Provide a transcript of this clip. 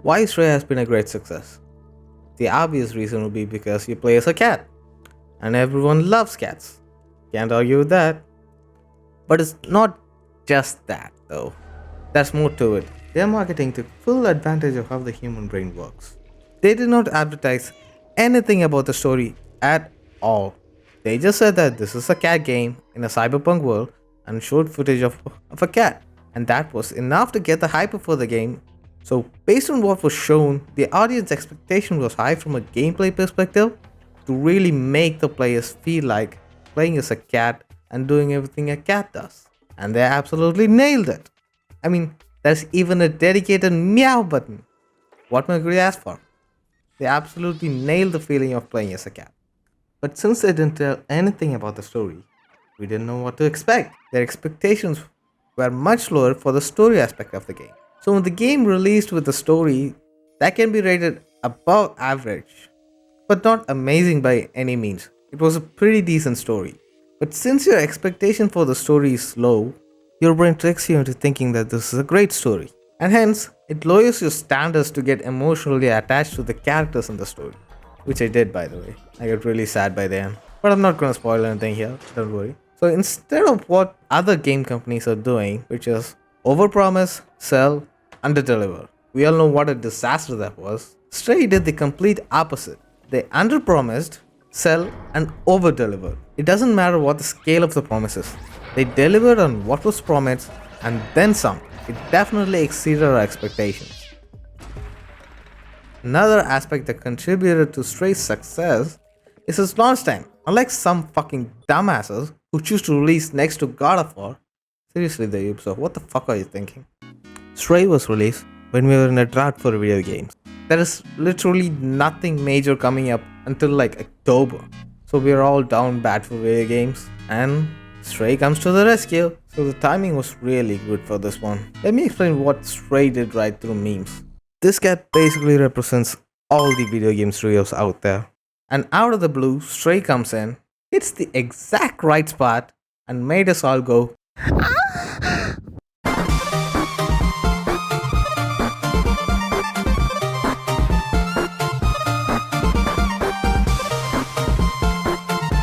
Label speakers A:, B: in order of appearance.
A: Why Stray has been a great success? The obvious reason would be because you play as a cat, and everyone loves cats. Can't argue with that. But it's not just that, though. There's more to it. Their marketing took full advantage of how the human brain works. They did not advertise anything about the story at all. They just said that this is a cat game in a cyberpunk world and showed footage of a cat. And that was enough to get the hype for the game. So, based on what was shown, the audience expectation was high from a gameplay perspective to really make the players feel like playing as a cat and doing everything a cat does. And they absolutely nailed it. I mean, there's even a dedicated meow button. What more could you ask for? They absolutely nailed the feeling of playing as a cat. But since they didn't tell anything about the story, we didn't know what to expect. Their expectations were much lower for the story aspect of the game. So when the game released with a story, that can be rated above average, but not amazing by any means. It was a pretty decent story. But since your expectation for the story is low, your brain tricks you into thinking that this is a great story. And hence, it lowers your standards to get emotionally attached to the characters in the story. Which I did, by the way. I got really sad by the end. But I'm not gonna spoil anything here, don't worry. So instead of what other game companies are doing, which is overpromise, sell, underdeliver. We all know what a disaster that was. Stray did the complete opposite. They underpromised, sell, and overdeliver. It doesn't matter what the scale of the promise is. They delivered on what was promised and then some. It definitely exceeded our expectations. Another aspect that contributed to Stray's success is its launch time. Unlike some fucking dumbasses who choose to release next to God of War. Seriously, the Ubisoft, what the fuck are you thinking? Stray was released when we were in a drought for video games. There is literally nothing major coming up until like October. So we are all down bad for video games and Stray comes to the rescue. So the timing was really good for this one. Let me explain what Stray did right through memes. This cat basically represents all the video game studios out there. And out of the blue, Stray comes in, hits the exact right spot and made us all go, "Ah!"